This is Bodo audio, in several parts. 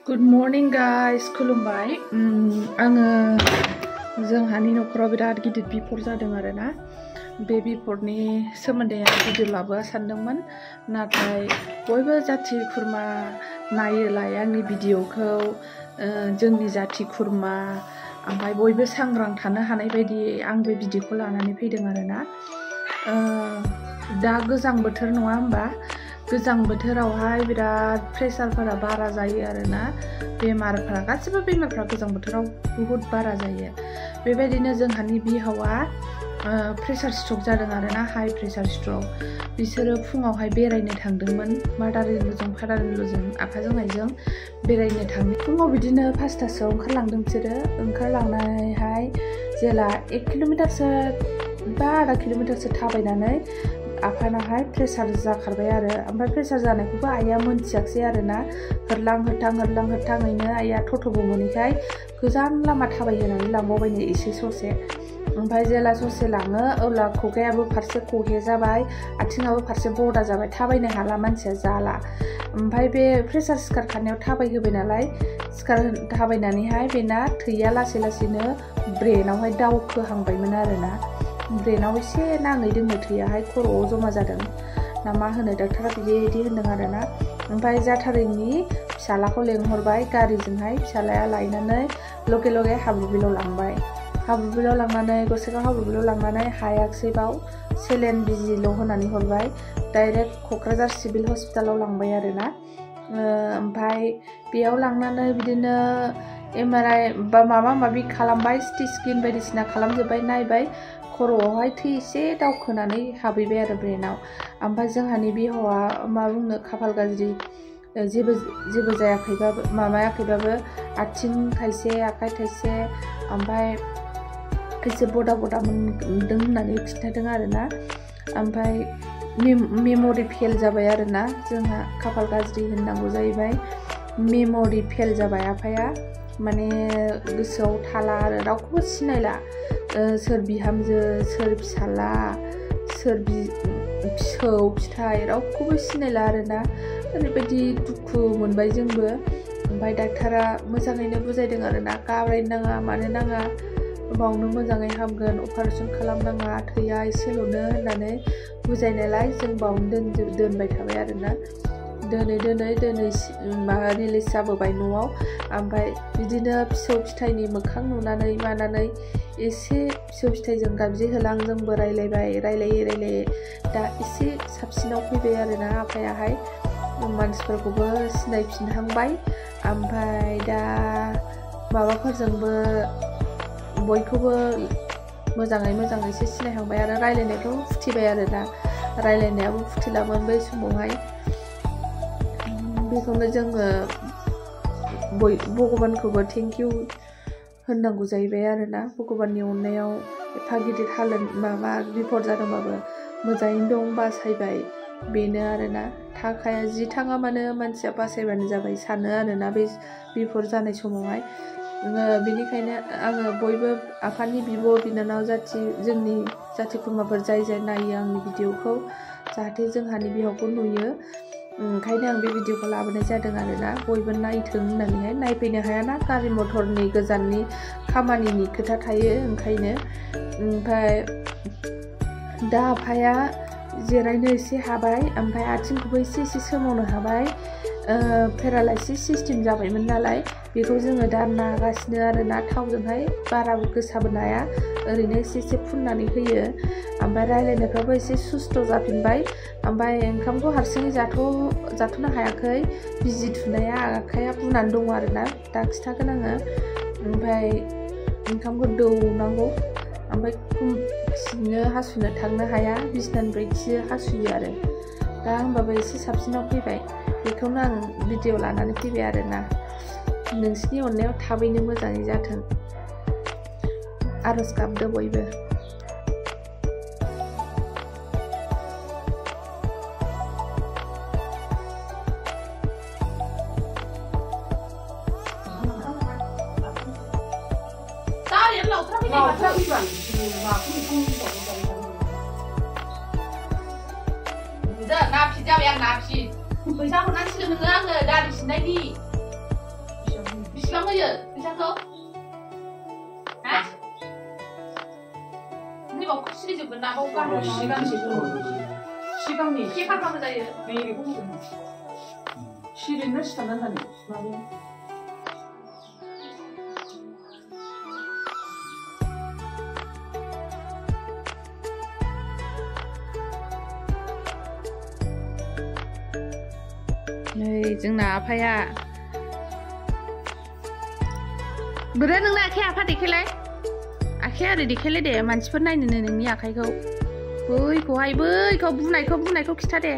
Good morning guys, खुलुमबाय। आङो जोंहानि नखराव बिराद गिदिर बिपद जादों आरोना। बे बिपदनि सोमोन्दै आं भिडिअ लाबोनो सानदोंमोन, नाथाय बयबो जाथि खुरमा नायोलाय आंनि भिडिअखौ। जोंनि जाथि खुरमा ओमफ्राय बयबो सांग्रां थानो हानाय बायदि आं बे भिडिअखौ लानानै फैदों आरोना। दा गोजां बोथोर नङा होमबा? गोजां बोथोरावहाय बिराद प्रेसारफोरा बारा जायो आरोना। बेमारफोरा गासिबो बेमारफोरा गोजां बोथोराव बुहुत बारा जायो। बेबायदिनो जोंहानि बिहावा प्रेसार स्ट्रक जादों आरोना, हाई प्रेसार स्ट्रक। बिसोरो फुङावहाय बेरायनो थांदोंमोन, मादार इन ल'जों फादार इन ल'जों आफाजों आइजों बेरायनो थांदों। फुङाव बिदिनो 5टासोआव ओंखारलांदों बिसोरो। ओंखारलांनानैहाय जेला 1 किल'मिटारसो बा आधा किल'मिटारसो थाबायनानै आफानाहाय प्रेसार जाखारबाय आरो। ओमफ्राय प्रेसार जानायखौबो आइया मोनथियाखसै आरोना। होरलां होरथाङैनो आइया टट'बो मोनैखाय गोजान लामा थाबायहोनानै लांबावबायनो एसे ससे। ओमफ्राय जेला ससे लाङो अब्ला खुगायाबो फारसे खहे जाबाय, आथिङाबो फारसे बदा जाबाय, थाबायनो हाला, मानसिया जाला। ओमफ्राय बे प्रेसार सिखारखानायाव थाबायहोबाय नालाय, थाबायनानैहाय बेना थैया लासै लासैनो ब्रेनावहाय दावखोहांबायमोन आरोना। ब्रेनाव एसे नाङै दोंनो थैयाहाय खर'आव जमा जादों ना मा होनो, डाक्टारा बिदि होनदों आरोना। ओमफ्राय जाथारैनि फिसालाखौ लेंहरबाय गारिजोंहाय। फिसालाया लायनानै लगे लगे हाब्रुबिलाव लांबाय। हाब्रुबिलाव लांनानै गसाइगाव हाब्रुबिलाव लांनानै हायाखसै, बाव सेलेन बिजिल' होनानै हरबाय। डाइरेक्ट क'क्राझार सिभिल हस्पिटालाव लांबाय आरोना। ओमफ्राय बेयाव लांनानै बिदिनो MRI बा माबा माबि खालामबाय, सिटि स्केन बायदिसिना खालामजोब्बाय, नायबाय। खर'आवहाय थै एसे दावखोनानै हाबहैबाय आरो ब्रेनाव। ओमफ्राय जोंहानि बिहावा मा बुंनो, खाफाल गाज्रि, जेबो जायाखैबाबो माबायाखैबाबो आथिं थाइसे आखाइ थाइसे ओमफ्राय एसे बदा मोनदों होननानै खिन्थादों आरोना। ओमफ्राय मेम'रि फेल जाबाय आरोना। जोंहा खाफाल गाज्रि होननांगौ जाहैबाय, मेम'रि फेल जाबाय आफाया। माने गोसोआव थाला आरो, रावखौबो सिनायला। सोर बिहामजो, सोर फिसाला, सोर फिसौ फिथाइ, रावखौबो सिनायला आरोना। ओरैबायदि दुखु मोनबाय जोंबो। ओमफ्राय डाक्टारा मोजाङैनो बुजायदों आरोना, गाब्रायनो नाङा, मानो नाङा, बावनो मोजाङै हामगोन, अपारेसन खालामनाङा, थैया एसेल'नो होननानै बुजायनायलाय जों बावनो दोनबाय थाबाय आरोना। दोनै माबा रिलिज जाबोबाय न'आव। ओमफ्राय बिदिनो फिसौ फिथाइनि मोखां नुनानै मानानै एसे फिसौ फिथाइजों गाबज्रिहोलां जोंबो रायलायै दा एसे साबसिनाव फैबाय आरोना आफायाहाय। मानसिफोरखौबो सिनायफिनहांबाय। ओमफ्राय दा माबाफोरजोंबो बयखौबो मोजाङै एसे सिनायहांबाय आरो रायलायनायफ्राव फुथिबाय आरोना। रायलायनायाबो फुथिलामोन बै समावहाय। बेखौनो जोङो भगबानखौबो थेंक इउ होननांगौ जाहैबाय आरोना। भगबाननि अननायाव एफा गिदिर माबा बिपद जादोंबाबो मोजाङैनो दं, बासायबाय, बेनो आरोना। थाखाया जि थाङा मानो मानसिया बासायबानो जाबाय सानो आरोना बे बिपद जानाय समावहाय। बेनिखायनो आङो बयबो आफानि बिब' बिनानाव जोंनि जाथि खुरमाफोर जाय नायो आंनि भिडिअखौ, जाहाथे जोंहानि बिहावखौ नुयो, ओंखायनो आं बे भिडिअखौ लाबोनाय जादों आरोना। बयबो नायथों होननानैहाय। नायफैनो हायाना, गारि मथरनि गोजाननि खामानिनि खोथा थायो, ओंखायनो। ओमफ्राय दा आफाया जिरायनो एसे हाबाय, ओमफ्राय आथिंखौबो एसे सोमावनो हाबाय। पेरालाइसिस सिस्टेम जाबायमोन नालाय, बेखौ जोङो दा नागासिनो आरोना। थावजोंहाय बारा गोसाबो नाया, ओरैनो एसे फुननानै होयो। ओमफ्राय रायलायनायफ्राबो एसे सुस्थ' जाफिनबाय। ओमफ्राय ओंखामखौ हारसिङै जाथ'नो हायाखै, बिजि थुनाया आखाइया बुनानै दङ आरोना, दा खिन्थागोन आङो। ओमफ्राय ओंखामखौ दौनांगौ, ओमफ्राय खिनो हासुनो थांनो हाया, बिसिनानिफ्राय खियो हासुयो आरो। दा होमबाबो एसे साबसिनाव फैबाय। बेखौनो आं भिडिअ लानानै फैबाय आरोना। नोंसिनि अननायाव थाबैनो मोजाङै जाथों, आरज गाबदो बयबो। नाफि जाबाय आं, नाफि फैसा हरनांसिगोन नोङो आंनो दालि सिननायनि। बेसेबां होयो फैसाखौ हा नैबाव सिरिजोबगोन ना बाव सिगांनि के खालामबाबो जायो नैबेखौ बुंदों सिरिनो सिथाबनानै थानो नै जोंना आफाया बोरै नोंना आखाइ आफा देखायलाय आखाइया ओरै देखायलाय दे मानसिफोर नायनोनो नोंनि आखाइखौ बैखौ खिथा दे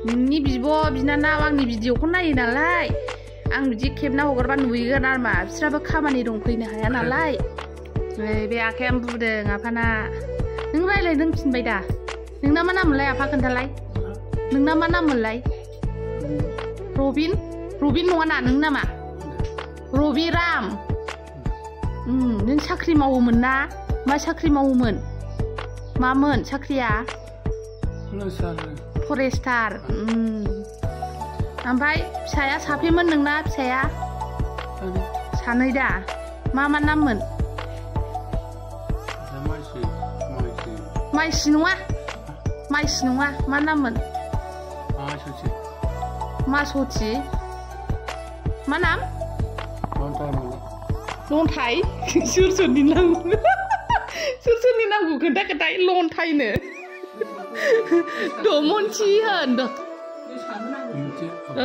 नोंनि बिब' बिनानाव आंनि भिडिअखौ नायो नालाय आं बिदि खेबना हगारबा नुगोन आरो मा बिस्राबो खामानि दं फैनो हाया नालाय नै बे आखाइया बुदों आफाना नों रायलाय रोंफिनबाय दा नोंना मा नाम मोनलाय आफा खोन्थालाय नोंना मा नाम मोनलाय रबिन नङा ना नों नामा रबिराम नों साख्रि मावोमोन ना मा साख्रि मावोमोन मामोन साख्रिया फरेस्टार ओमफ्राय फिसाया साफेमोन नोंना फिसाया सानै दा मा नाममोन माइसि नङा मा नाममोन मासथि मा नाम लन्थाइ सोरनि नामखौ खोन्थाय लन्थाइनो दमनथि होन औ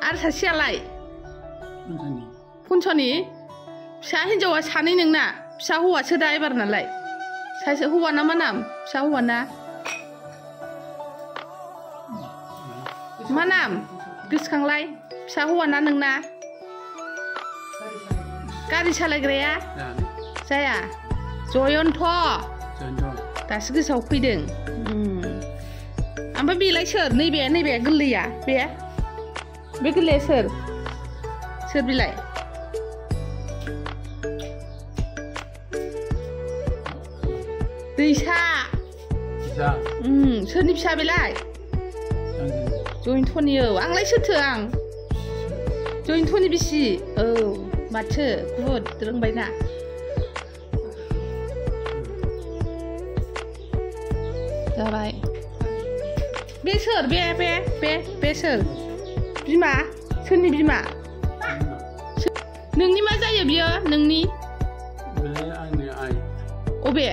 आरो सासेयालाय फुनसनि फिसा हिन्जावा सानै नोंना फिसा हौवासो दा एबार नालाय सासे हौवाना मा नाम फिसा हौवाना मा नाम गोसोखांलाय फिसा हौवाना नोंना गारि सालायग्राया जाया जयन्त दासो गोसोआव फैदों ओमफ्राय बेलाय सोर नैबे गोरलैया बे गोरलैया सोर बिलाय दैसा सोरनि फिसा बेलाय जयन्तनि औ आंलाय सोरथो आं जयन्तनि बिसि औ माथो बुहुद रोंबायना जाबाय बे सोर बे सोर बिमा सोरनि बिमा नोंनि मा जायो बियो नोंनि अबे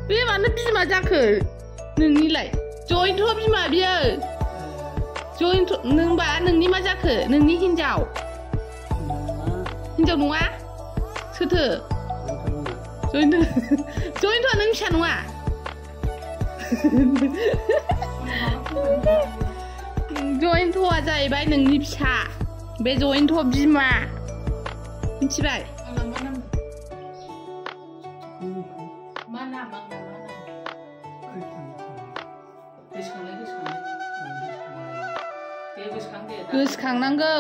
बे मानो बिमा जाखो नोंनिलाय जयन्त बिमा बियो जयन्त नोंबा नोंनि मा जाखो नोंनि हिन्जाव नङा सोरथो जयन्तआ नों फिसा नङा जयन्तआ जाहैबाय नोंनि फिसा बे जयन्त बिमा मिथिबाय गोसोखांनांगौ